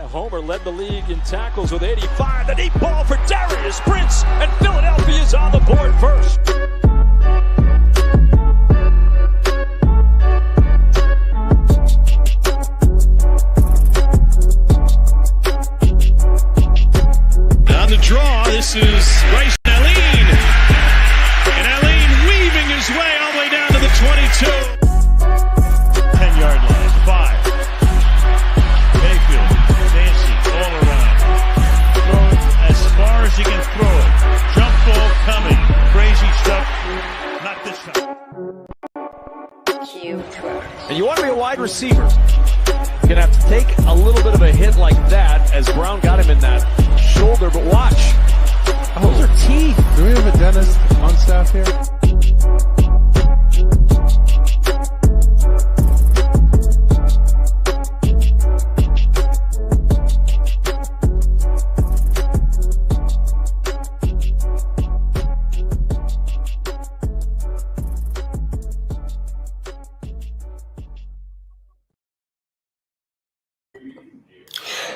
Homer led the league in tackles with 85. The deep ball for Darius Prince, and Philadelphia's on the board first. On the draw, this is Bryce Allen. And Allen weaving his way all the way down to the 22. 10-yard line, 5. Mayfield, Dancy, all around. Throwing as far as he can throw it. Jump ball coming. Crazy stuff. Not this time. And you want to be a wide receiver, you're going to have to take a little bit of a hit like that as Brown got him in that shoulder, but watch. Those are teeth. Do we have a dentist on staff here?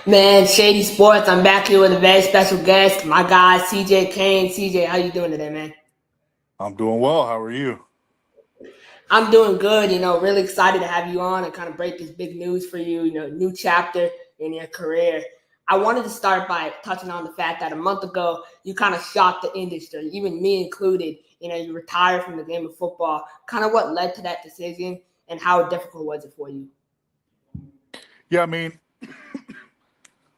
Man, Shady Sports, I'm back here with a very special guest, my guy, CJ Cain. CJ, how you doing today, man? I'm doing well. How are you? I'm doing good, really excited to have you on and kind of break this big news for you, new chapter in your career. I wanted to start by touching on the fact that a month ago, you kind of shocked the industry, even me included. You retired from the game of football. Kind of what led to that decision and how difficult was it for you? Yeah, I mean,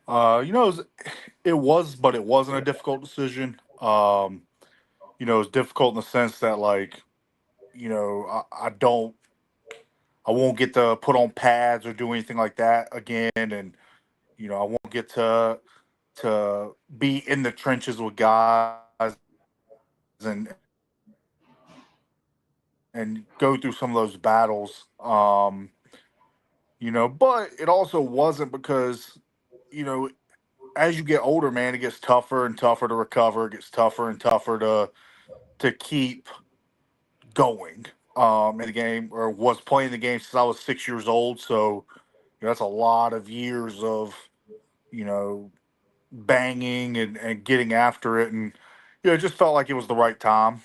it was, but it wasn't a difficult decision. It was difficult in the sense that, like, I won't get to put on pads or do anything like that again, and I won't get to be in the trenches with guys and go through some of those battles. But it also wasn't because, as you get older, man, it gets tougher and tougher to recover. It gets tougher and tougher to keep going in the game, or was playing the game since I was 6 years old. So that's a lot of years of, banging and getting after it. And, it just felt like it was the right time.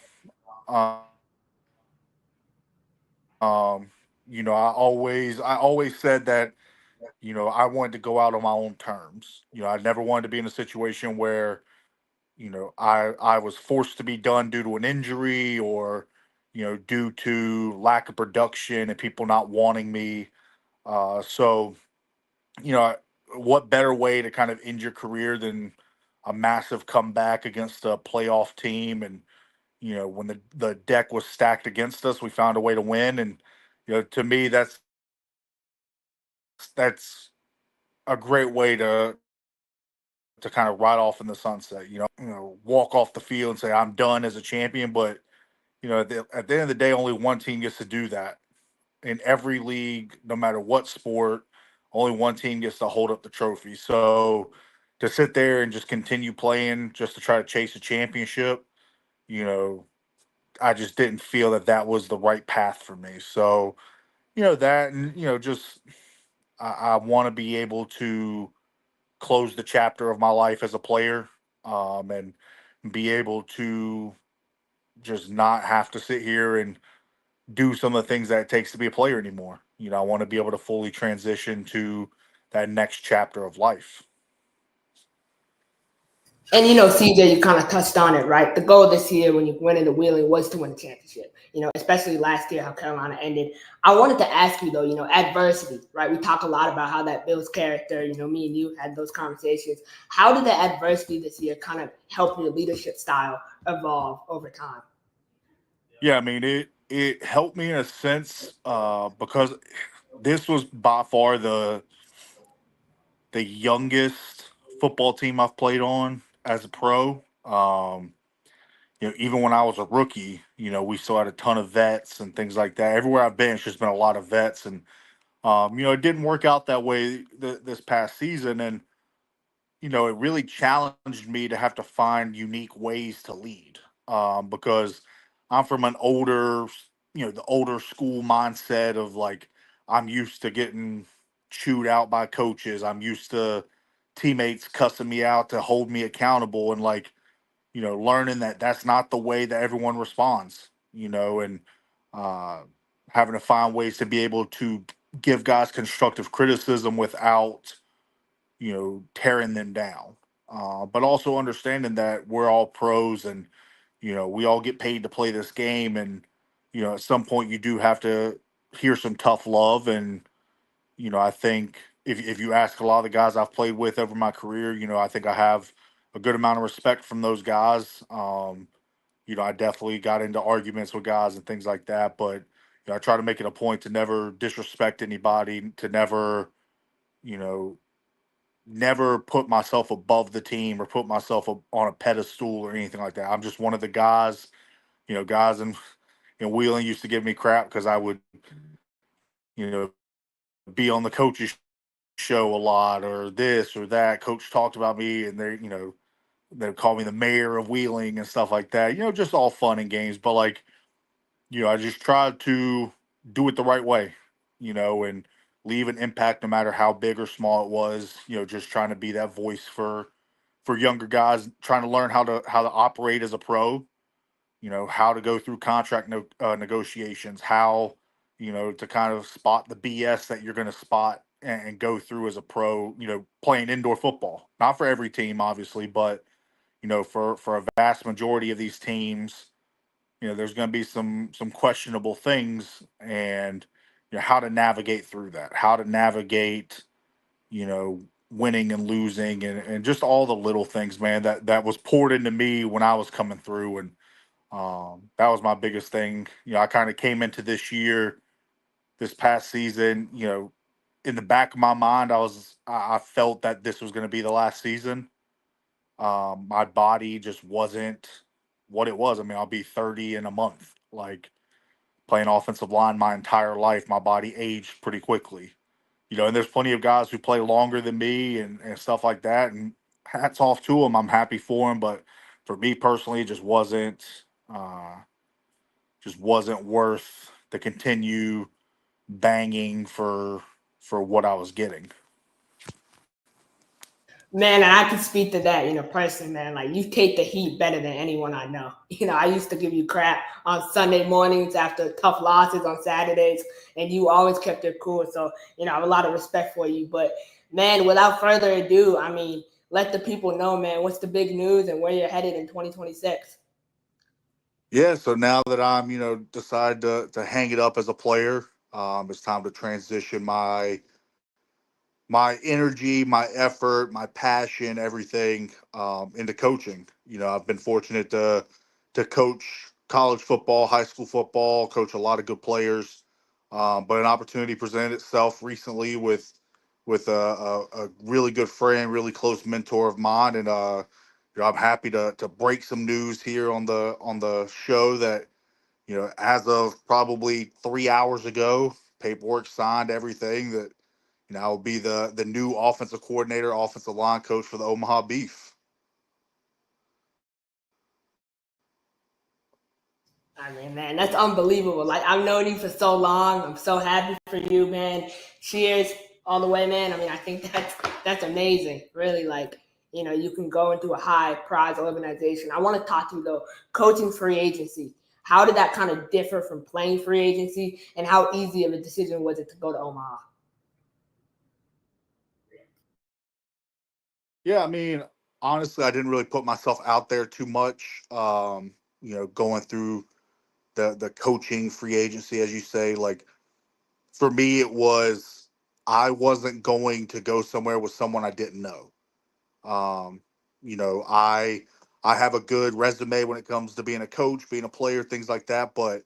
I always said that, I wanted to go out on my own terms. I never wanted to be in a situation where, I was forced to be done due to an injury or, due to lack of production and people not wanting me. So, what better way to kind of end your career than a massive comeback against a playoff team? And, when the deck was stacked against us, we found a way to win. And, to me, that's a great way to kind of ride off in the sunset, walk off the field and say, I'm done as a champion. But, at the end of the day, only one team gets to do that in every league, no matter what sport. Only one team gets to hold up the trophy. So to sit there and just continue playing just to try to chase a championship, I just didn't feel that was the right path for me. So, that, and, just I want to be able to close the chapter of my life as a player, and be able to just not have to sit here and do some of the things that it takes to be a player anymore. I want to be able to fully transition to that next chapter of life. And, CJ, you kind of touched on it, right? The goal this year when you went into Wheeling was to win a championship, especially last year, how Carolina ended. I wanted to ask you, though, adversity, right? We talk a lot about how that builds character. Me and you had those conversations. How did the adversity this year kind of help your leadership style evolve over time? Yeah, I mean, it helped me in a sense because this was by far the youngest football team I've played on as a pro. Even when I was a rookie, we still had a ton of vets and things like that. Everywhere I've been, it's just been a lot of vets. And, it didn't work out that way this past season. And, it really challenged me to have to find unique ways to lead because I'm from an older, the older school mindset of, like, I'm used to getting chewed out by coaches. I'm used to, teammates cussing me out to hold me accountable, and like, learning that that's not the way that everyone responds, and uh, having to find ways to be able to give guys constructive criticism without, tearing them down. But also understanding that we're all pros, and, we all get paid to play this game. And, at some point you do have to hear some tough love. And, I think if you ask a lot of the guys I've played with over my career, I think I have a good amount of respect from those guys. I definitely got into arguments with guys and things like that, but I try to make it a point to never disrespect anybody, to never, you know, never put myself above the team or put myself on a pedestal or anything like that. I'm just one of the guys. Guys in Wheeling used to give me crap because I would, you know, be on the coach's show a lot or this or that. Coach talked about me, and they call me the mayor of Wheeling and stuff like that. Just all fun and games. But like, I just tried to do it the right way, and leave an impact no matter how big or small it was. Just trying to be that voice for younger guys, trying to learn how to operate as a pro. How to go through contract negotiations, how to kind of spot the BS that you're going to spot and go through as a pro. Playing indoor football, not for every team, obviously, but for a vast majority of these teams, there's going to be some questionable things, and how to navigate through that, how to navigate, winning and losing, and just all the little things, man, that was poured into me when I was coming through. And that was my biggest thing. I kind of came into this past season, in the back of my mind, I felt that this was going to be the last season. My body just wasn't what it was. I mean, I'll be 30 in a month. Like, playing offensive line my entire life, my body aged pretty quickly. And there's plenty of guys who play longer than me and stuff like that. And hats off to them. I'm happy for them. But for me personally, it just wasn't worth to continue banging for what I was getting. Man, and I can speak to that, personally, man. Like, you take the heat better than anyone I know. I used to give you crap on Sunday mornings after tough losses on Saturdays, and you always kept it cool. So, I have a lot of respect for you. But, man, without further ado, I mean, let the people know, man, what's the big news and where you're headed in 2026. Yeah, so now that I'm, decide to hang it up as a player, it's time to transition my energy, my effort, my passion, everything into coaching. I've been fortunate to coach college football, high school football, coach a lot of good players. But an opportunity presented itself recently with a really good friend, really close mentor of mine, and I'm happy to break some news here on the show that as of probably 3 hours ago, paperwork signed, everything that. I'll be the new offensive coordinator, offensive line coach for the Omaha Beef. I mean, man, that's unbelievable. Like, I've known you for so long. I'm so happy for you, man. Cheers all the way, man. I mean, I think that's amazing. Really, like, you can go into a high prize organization. I want to talk to you though, coaching free agency. How did that kind of differ from playing free agency, and how easy of a decision was it to go to Omaha? Yeah, I mean, honestly, I didn't really put myself out there too much. Going through the coaching free agency, as you say, like, for me, it was, I wasn't going to go somewhere with someone I didn't know. Um, I have a good resume when it comes to being a coach, being a player, things like that. But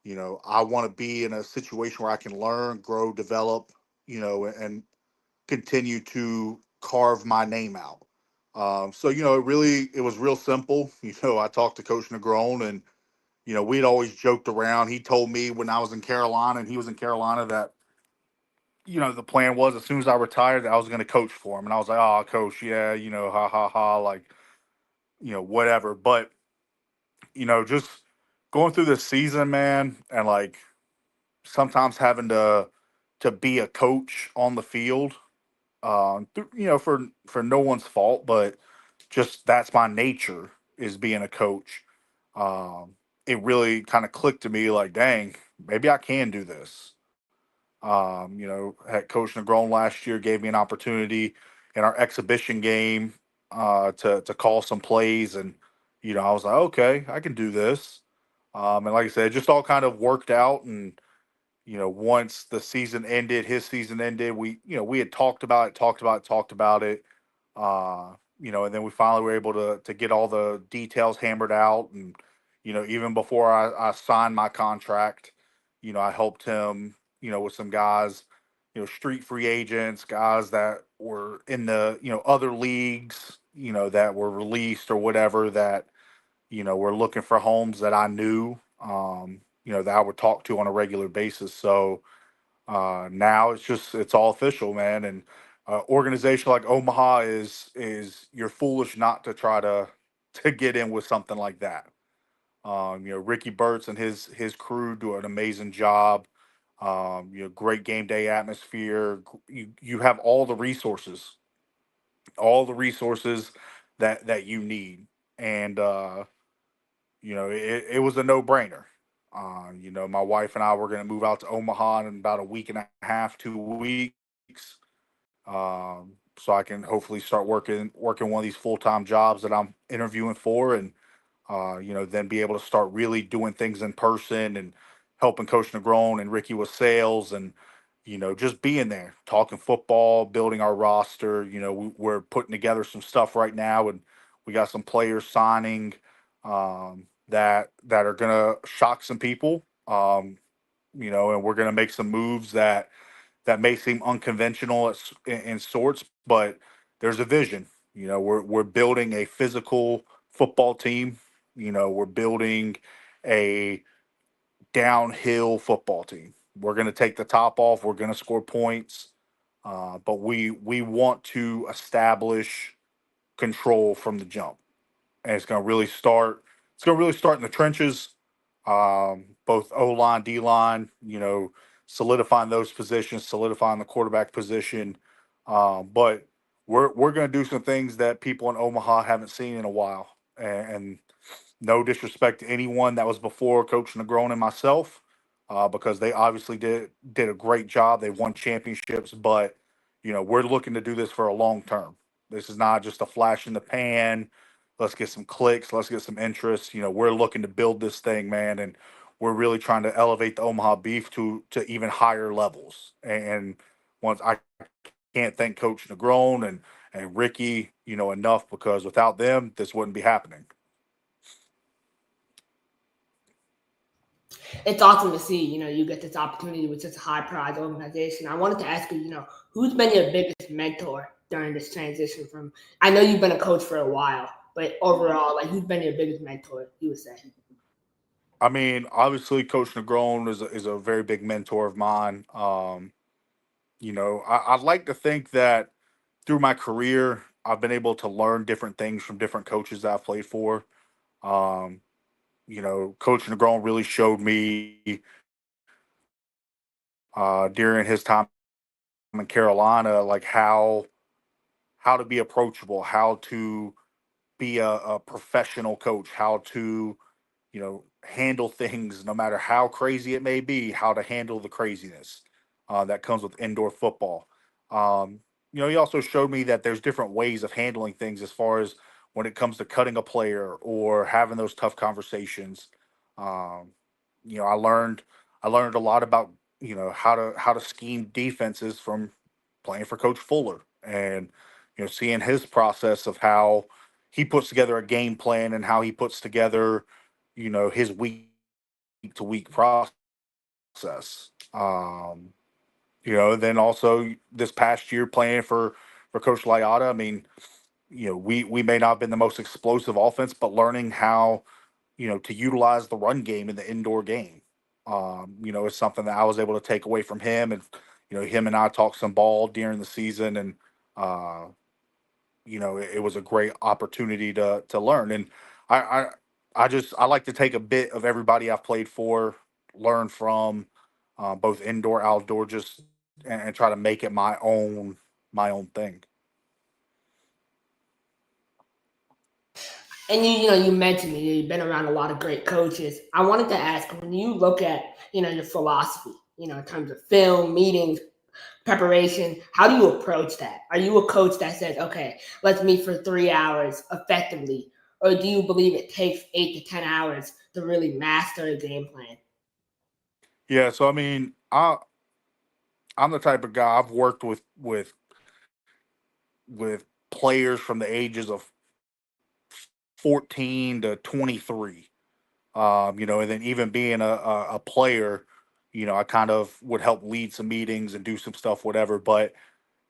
I want to be in a situation where I can learn, grow, develop, and continue to carve my name out. So it was real simple. I talked to Coach Negron, and we'd always joked around. He told me when I was in Carolina and he was in Carolina that the plan was as soon as I retired that I was going to coach for him, and I was like, oh, coach, yeah, ha ha ha, like, whatever. But just going through this season, man, and like sometimes having to be a coach on the field, for no one's fault, but just that's my nature is being a coach. Um, it really kind of clicked to me like, dang, maybe I can do this. Had Coach Negron last year gave me an opportunity in our exhibition game to call some plays, and I was like, okay, I can do this. And like I said, it just all kind of worked out, and once the season ended, his season ended, we had talked about it. And then we finally were able to get all the details hammered out. And, even before I signed my contract, I helped him, with some guys, street free agents, guys that were in the, other leagues, that were released or whatever that, were looking for homes that I knew, that I would talk to on a regular basis. So now it's all official, man. And organization like Omaha is you're foolish not to try to get in with something like that. Ricky Burtz and his crew do an amazing job. Great game day atmosphere. You have all the resources that you need, and it was a no brainer. My wife and I were going to move out to Omaha in about a week and a half, 2 weeks, so I can hopefully start working one of these full time jobs that I'm interviewing for, and then be able to start really doing things in person and helping Coach Negron and Ricky with sales and just being there, talking football, building our roster. We're putting together some stuff right now, and we got some players signing. That are gonna shock some people. And we're gonna make some moves that may seem unconventional in sorts, but there's a vision. We're building a physical football team. We're building a downhill football team. We're gonna take the top off. We're gonna score points, but we want to establish control from the jump, and it's going to really start. It's going to really start in the trenches, both O line, D line. Solidifying those positions, solidifying the quarterback position. But we're going to do some things that people in Omaha haven't seen in a while. And no disrespect to anyone that was before Coach Negron and myself, because they obviously did a great job. They won championships, but we're looking to do this for a long term. This is not just a flash in the pan. Let's get some clicks. Let's get some interest. We're looking to build this thing, man, and we're really trying to elevate the Omaha Beef to even higher levels. And once I can't thank Coach Negron and Ricky, enough, because without them, this wouldn't be happening. It's awesome to see, you get this opportunity with such a high prize organization. I wanted to ask you, who's been your biggest mentor during this transition from, I know you've been a coach for a while, but overall, like, who's been your biggest mentor, you would say? I mean, obviously, Coach Negron is a very big mentor of mine. I'd like to think that through my career, I've been able to learn different things from different coaches that I've played for. Um, Coach Negron really showed me during his time in Carolina, like how to be approachable, how to be a professional coach, how to handle things no matter how crazy it may be, how to handle the craziness that comes with indoor football. He also showed me that there's different ways of handling things as far as when it comes to cutting a player or having those tough conversations. Um, I learned a lot about how to scheme defenses from playing for Coach Fuller, and seeing his process of how he puts together a game plan and how he puts together his week to week process. Then also this past year playing for Coach Lyotta. I mean, we may not have been the most explosive offense, but learning how to utilize the run game in the indoor game. It's something that I was able to take away from him, and him and I talked some ball during the season, and uh, it was a great opportunity to learn. And I, I I like to take a bit of everybody I've played for, learn from, both indoor, outdoor, just and try to make it my own my own thing. And you mentioned you've been around a lot of great coaches. I wanted to ask, when you look at your philosophy, in terms of film, meetings, preparation, how do you approach that? Are you a coach that says, okay, let's meet for 3 hours effectively, or do you believe it takes 8 to 10 hours to really master a game plan? Yeah, so I mean, I'm the type of guy. I've worked with players from the ages of 14 to 23. And then even being a player, I kind of would help lead some meetings and do some stuff, whatever. But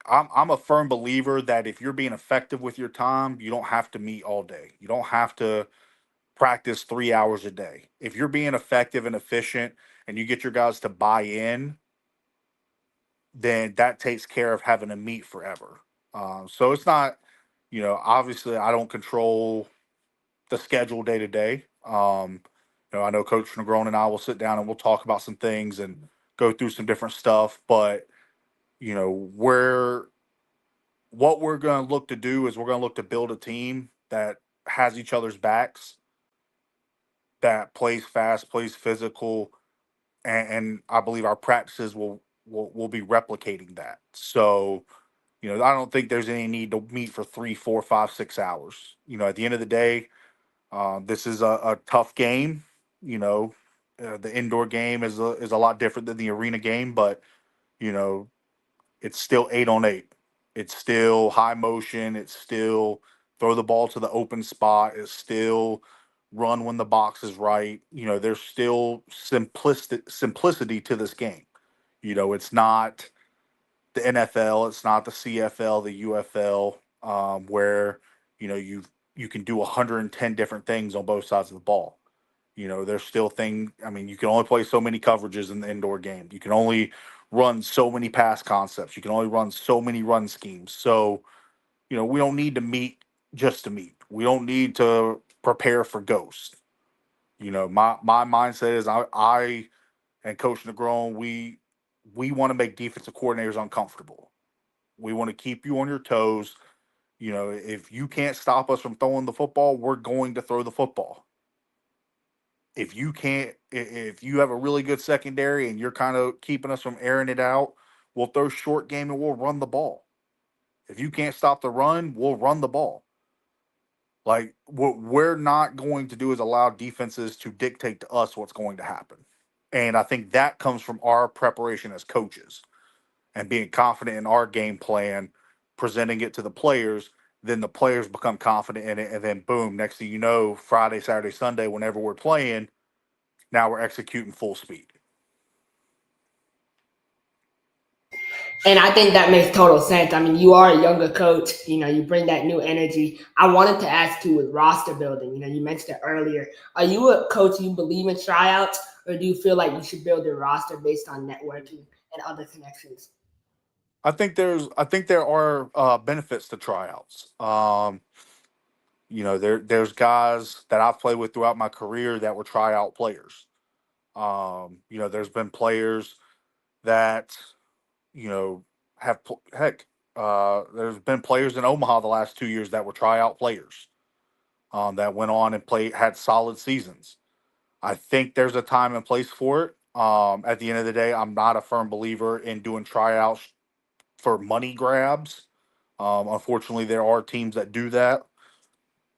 I'm a firm believer that if you're being effective with your time, you don't have to meet all day. You don't have to practice 3 hours a day. If you're being effective and efficient and you get your guys to buy in, then that takes care of having to meet forever. So it's not, obviously I don't control the schedule day to day. I know Coach Negron and I will sit down and we'll talk about some things and go through some different stuff. But what we're going to look to do is we're going to look to build a team that has each other's backs, that plays fast, plays physical, and I believe our practices will be replicating that. So, I don't think there's any need to meet for 3, 4, 5, 6 hours. At the end of the day, this is a tough game. The indoor game is a lot different than the arena game, but you know, it's still 8-on-8. It's still high motion. It's still throw the ball to the open spot. It's still run when the box is right. There's still simplicity to this game. It's not the NFL. It's not the CFL, the UFL, where you can do 110 different things on both sides of the ball. There's still thing. I mean, you can only play so many coverages in the indoor game. You can only run so many pass concepts. You can only run so many run schemes. So, we don't need to meet just to meet. We don't need to prepare for ghosts. My mindset is I and Coach Negron, we want to make defensive coordinators uncomfortable. We want to keep you on your toes. If you can't stop us from throwing the football, we're going to throw the football. If you can't, if you have a really good secondary and you're kind of keeping us from airing it out, we'll throw short game and we'll run the ball. If you can't stop the run, we'll run the ball. Like, what we're not going to do is allow defenses to dictate to us what's going to happen. And I think that comes from our preparation as coaches and being confident in our game plan, presenting it to the players. Then the players become confident in it. And then, boom, next thing you know, Friday, Saturday, Sunday, whenever we're playing, now we're executing full speed. And I think that makes total sense. I mean, you are a younger coach. You bring that new energy. I wanted to ask you with roster building. You mentioned it earlier. Are you a coach, you believe in tryouts, or do you feel like you should build your roster based on networking and other connections? I think there are benefits to tryouts. There's guys that I've played with throughout my career that were tryout players. There's been players that have heck. There's been players in Omaha the last 2 years that were tryout players that went on and had solid seasons. I think there's a time and place for it. At the end of the day, I'm not a firm believer in doing tryouts for money grabs. Unfortunately, there are teams that do that.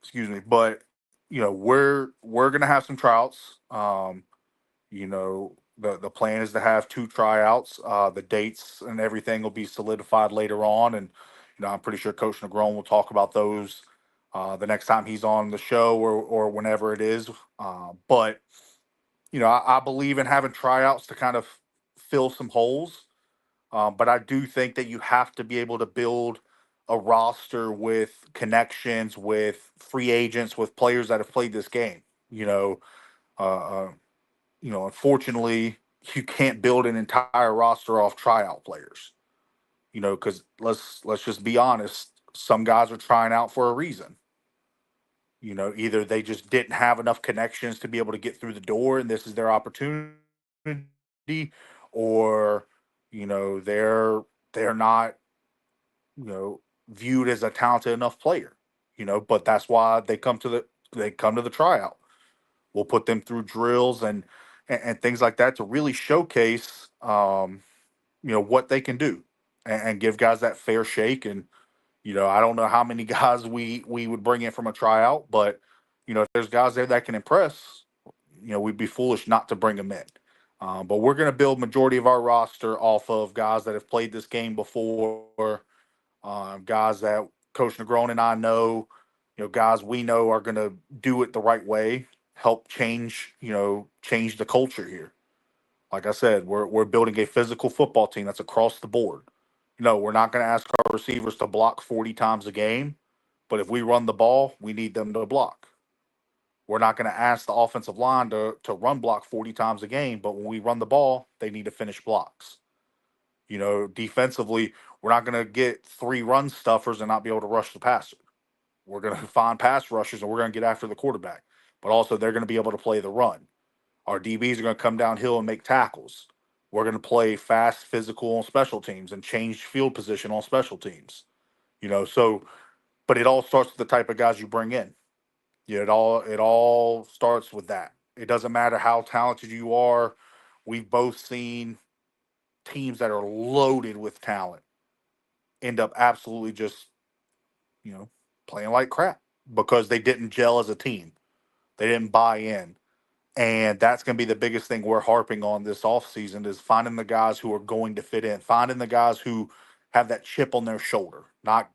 Excuse me, but we're gonna have some tryouts. The plan is to have 2 tryouts. The dates and everything will be solidified later on, and I'm pretty sure Coach Negron will talk about those the next time he's on the show or whenever it is. But I believe in having tryouts to kind of fill some holes. But I do think that you have to be able to build a roster with connections, with free agents, with players that have played this game. Uh, uh, Unfortunately, you can't build an entire roster off tryout players. Because let's just be honest, some guys are trying out for a reason. Either they just didn't have enough connections to be able to get through the door, and this is their opportunity, or they're not viewed as a talented enough player, but that's why they come to the tryout. We'll put them through drills and things like that to really showcase, what they can do and give guys that fair shake. And, I don't know how many guys we would bring in from a tryout, but, if there's guys there that can impress, we'd be foolish not to bring them in. But we're going to build majority of our roster off of guys that have played this game before, guys that Coach Negron and I know, guys we know are going to do it the right way, help change the culture here. Like I said, we're building a physical football team that's across the board. We're not going to ask our receivers to block 40 times a game, but if we run the ball, we need them to block. We're not going to ask the offensive line to run block 40 times a game, but when we run the ball, they need to finish blocks. Defensively, we're not going to get 3 run stuffers and not be able to rush the passer. We're going to find pass rushers and we're going to get after the quarterback, but also they're going to be able to play the run. Our DBs are going to come downhill and make tackles. We're going to play fast, physical on special teams and change field position on special teams. But it all starts with the type of guys you bring in. It all starts with that. It doesn't matter how talented you are. We've both seen teams that are loaded with talent end up absolutely just, playing like crap because they didn't gel as a team. They didn't buy in. And that's going to be the biggest thing we're harping on this offseason is finding the guys who are going to fit in, finding the guys who have that chip on their shoulder, not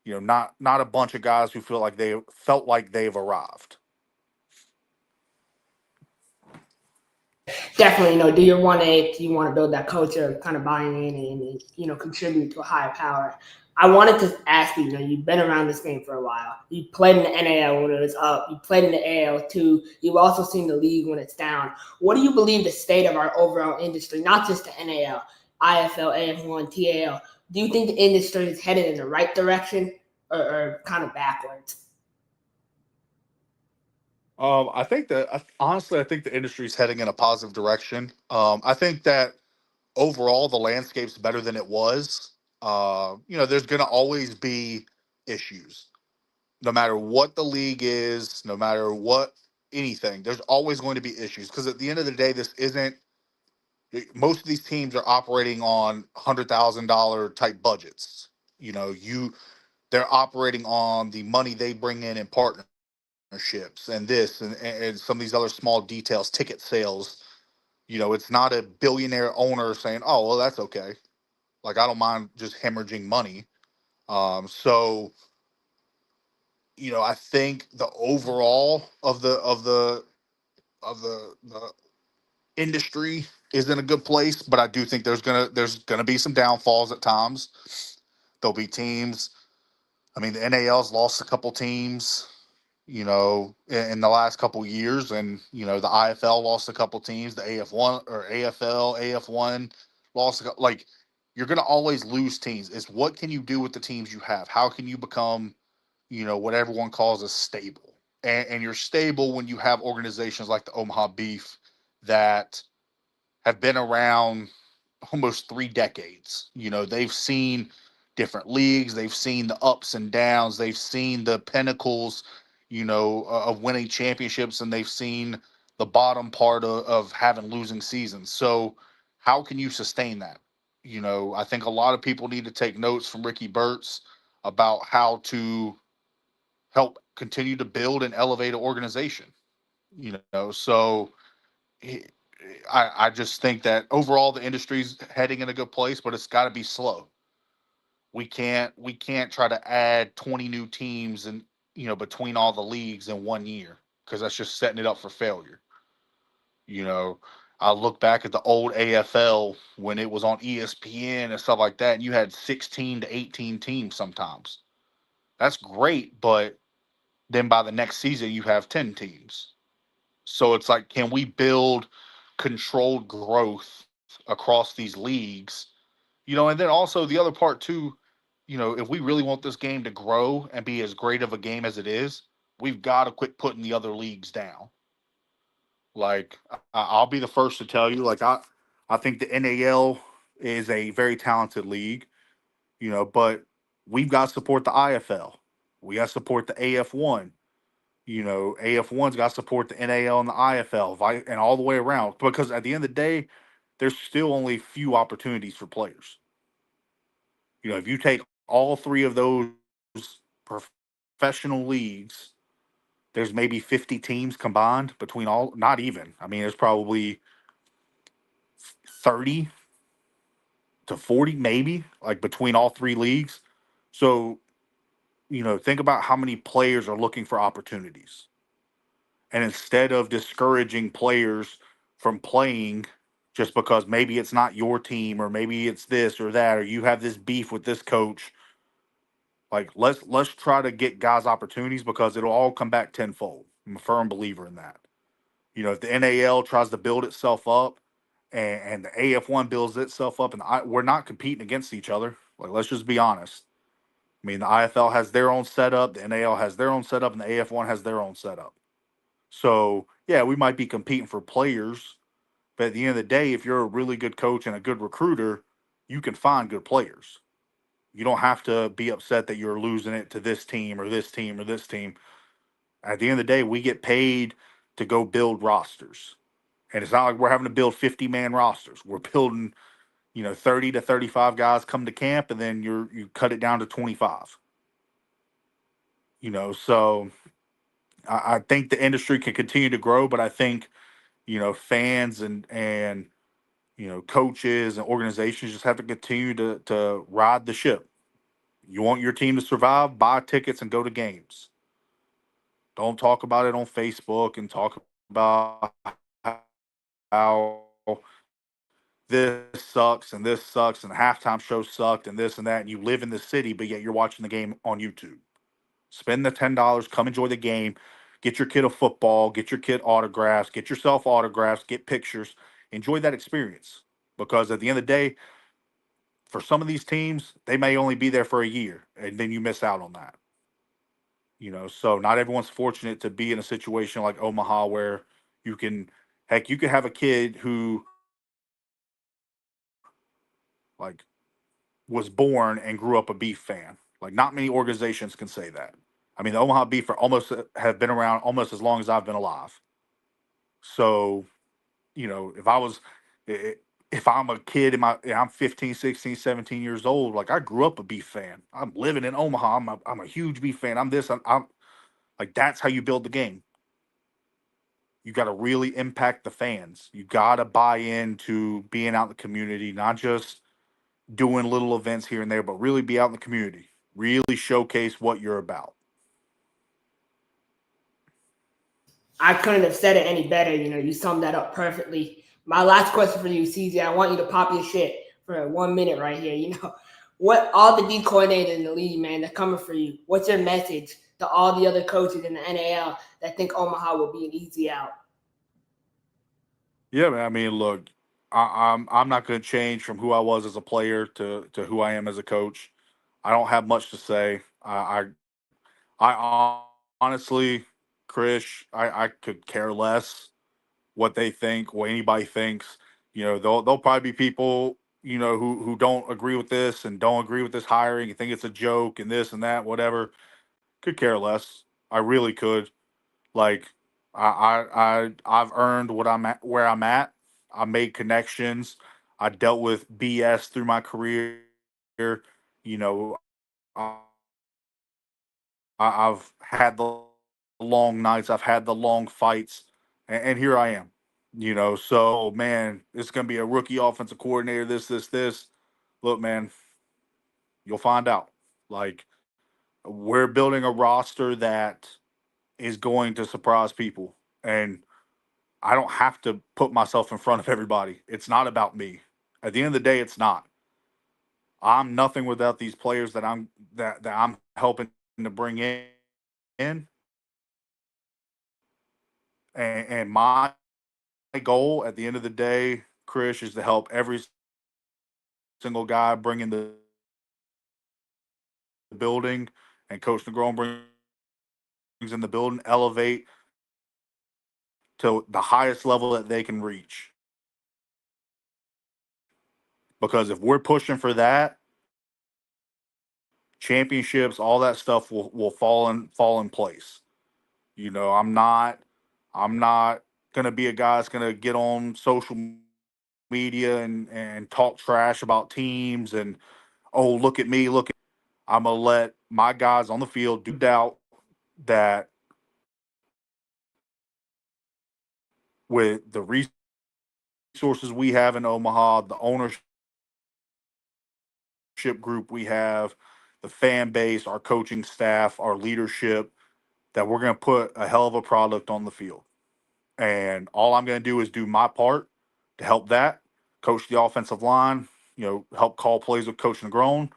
a bunch of guys who felt like they've arrived. Definitely, do your 1A, you want to build that culture of kind of buying in and contribute to a higher power. I wanted to ask you, you've been around this game for a while. You played in the NAL when it was up. You played in the AL too. You've also seen the league when it's down. What do you believe the state of our overall industry, not just the NAL, IFL, AF1, TAL, do you think the industry is headed in the right direction or kind of backwards? I think that honestly, I think the industry is heading in a positive direction. I think that overall the landscape's better than it was. There's going to always be issues, no matter what the league is, no matter what anything. There's always going to be issues because at the end of the day, this isn't. Most of these teams are operating on $100,000 type budgets. They're operating on the money they bring in partnerships and this and some of these other small details, ticket sales. It's not a billionaire owner saying, "Oh, well, that's okay. Like, I don't mind just hemorrhaging money." So, I think the overall of the industry is in a good place, but I do think there's gonna be some downfalls at times. There'll be teams. I mean, the NAL's lost a couple teams, in the last couple years, and the IFL lost a couple teams. The AF1 or AFL, AF1 lost like you're gonna always lose teams. It's what can you do with the teams you have? How can you become, what everyone calls a stable? And you're stable when you have organizations like the Omaha Beef that have been around almost 3 decades. They've seen different leagues, they've seen the ups and downs, they've seen the pinnacles, of winning championships, and they've seen the bottom part of having losing seasons. So how can you sustain that? I think a lot of people need to take notes from Ricky Burtz about how to help continue to build and elevate an organization. So I just think that overall the industry's heading in a good place, but it's got to be slow. We can't try to add 20 new teams and between all the leagues in 1 year because that's just setting it up for failure. I look back at the old AFL when it was on ESPN and stuff like that, and you had 16 to 18 teams sometimes. That's great, but then by the next season you have 10 teams. So it's like, can we build controlled growth across these leagues? And then also the other part too, if we really want this game to grow and be as great of a game as it is, we've got to quit putting the other leagues down. Like, I'll be the first to tell you, like, I think the NAL is a very talented league, but we've got to support the IFL. We got to support the AF1. AF1's got to support the NAL and the IFL, and all the way around. Because at the end of the day, there's still only few opportunities for players. If you take all three of those professional leagues, there's maybe 50 teams combined between all, not even. I mean, there's probably 30 to 40, maybe, like between all three leagues. So, think about how many players are looking for opportunities. And instead of discouraging players from playing just because maybe it's not your team or maybe it's this or that, or you have this beef with this coach, like let's try to get guys opportunities because it'll all come back tenfold. I'm a firm believer in that. If the NAL tries to build itself up and the AF1 builds itself up, and we're not competing against each other. Like, let's just be honest. I mean, the IFL has their own setup, the NAL has their own setup, and the AF1 has their own setup. So, yeah, we might be competing for players, but at the end of the day, if you're a really good coach and a good recruiter, you can find good players. You don't have to be upset that you're losing it to this team or this team or this team. At the end of the day, we get paid to go build rosters. And it's not like we're having to build 50-man rosters. We're building, 30 to 35 guys come to camp, and then you cut it down to 25. So I think the industry can continue to grow, but I think, fans and coaches and organizations just have to continue to ride the ship. You want your team to survive, buy tickets and go to games. Don't talk about it on Facebook and talk about how this sucks and the halftime show sucked and this and that, and you live in the city, but yet you're watching the game on YouTube. Spend the $10, come enjoy the game, get your kid a football, get your kid autographs, get yourself autographs, get pictures, enjoy that experience. Because at the end of the day, for some of these teams, they may only be there for a year, and then you miss out on that. So not everyone's fortunate to be in a situation like Omaha where you can have a kid who like was born and grew up a Beef fan. Like, not many organizations can say that. I mean, the Omaha Beef have been around almost as long as I've been alive. So, if I'm a kid I'm 15, 16, 17 years old, like I grew up a Beef fan. I'm living in Omaha. I'm a huge Beef fan. I'm like, that's how you build the game. You got to really impact the fans. You got to buy into being out in the community, not just doing little events here and there, but really be out in the community. Really showcase what you're about. I couldn't have said it any better. You summed that up perfectly. My last question for you, CZ, I want you to pop your shit for 1 minute right here. What all the D coordinators in the league, man, they're coming for you. What's your message to all the other coaches in the NAL that think Omaha will be an easy out? Yeah, man. I mean, look, I'm not going to change from who I was as a player to who I am as a coach. I don't have much to say. I honestly, Krish, I could care less what they think, what anybody thinks. There'll probably be people, who don't agree with this and don't agree with this hiring and think it's a joke and this and that, whatever. Could care less. I really could. Like, I've earned what I'm at, where I'm at. I made connections. I dealt with BS through my career. You know, I, I've had the long nights. I've had the long fights, and here I am. So man, it's gonna be a rookie offensive coordinator. This. Look, man, you'll find out. Like, we're building a roster that is going to surprise people, and I don't have to put myself in front of everybody. It's not about me. At the end of the day, it's not. I'm nothing without these players that I'm helping to bring in. And my goal at the end of the day, Chris, is to help every single guy bring in the building, and Coach Negron brings in the building, elevate to the highest level that they can reach. Because if we're pushing for that, championships, all that stuff will fall in place. I'm not gonna be a guy that's gonna get on social media and talk trash about teams and, oh, look at me, look at. I'm gonna let my guys on the field do doubt that with the resources we have in Omaha, the ownership group we have, the fan base, our coaching staff, our leadership, that we're going to put a hell of a product on the field. And all I'm going to do is do my part to help that, coach the offensive line, help call plays with Coach Negron,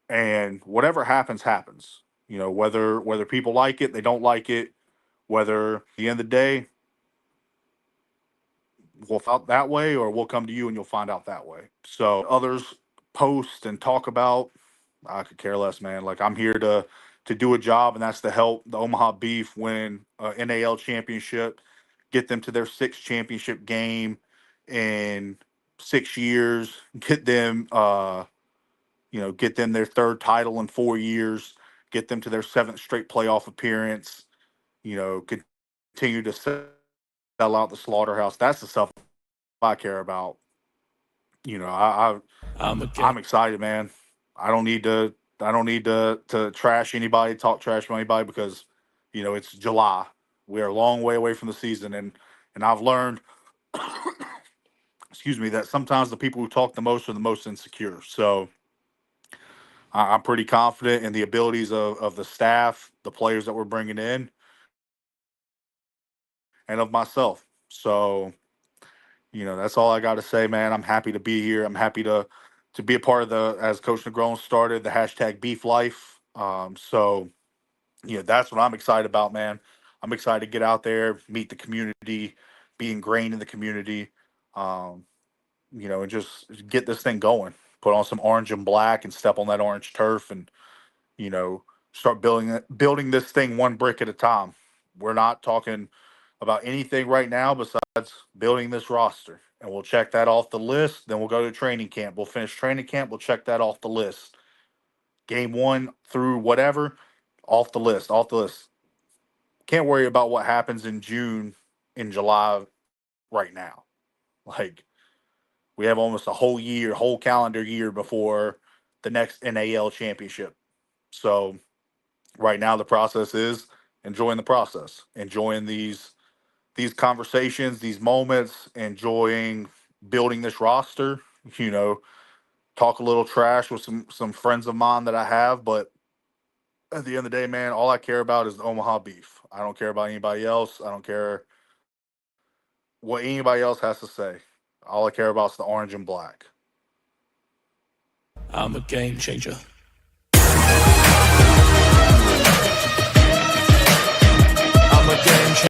and whatever happens, happens. Whether people like it, they don't like it, whether at the end of the day, we'll find out that way, or we'll come to you and you'll find out that way. So others post and talk about, I could care less, man. Like, I'm here to do a job, and that's to help the Omaha Beef win a NAL championship, get them to their sixth championship game in 6 years, get them their third title in 4 years, get them to their seventh straight playoff appearance, continue to sell out the slaughterhouse. That's the stuff I care about. I'm excited, man. I don't need to trash anybody, talk trash about anybody, because it's July. We are a long way away from the season, and I've learned, excuse me, that sometimes the people who talk the most are the most insecure. So I'm pretty confident in the abilities of the staff, the players that we're bringing in, and of myself. So that's all I got to say, man. I'm happy to be here. I'm happy to be a part of as Coach Negron started, the hashtag Beef Life. So that's what I'm excited about, man. I'm excited to get out there, meet the community, be ingrained in the community, and just get this thing going. Put on some orange and black and step on that orange turf, and you know, start building this thing one brick at a time. We're not talking about anything right now besides building this roster. And we'll check that off the list. Then we'll go to training camp. We'll finish training camp. We'll check that off the list. Game 1 through whatever, off the list, off the list. Can't worry about what happens in June, in July right now. Like, we have almost a whole calendar year before the next NAL championship. So right now the process is enjoying the process, enjoying these conversations, these moments, enjoying building this roster, talk a little trash with some friends of mine that I have, but at the end of the day, man, all I care about is the Omaha Beef. I don't care about anybody else. I don't care what anybody else has to say. All I care about is the orange and black. I'm a game changer.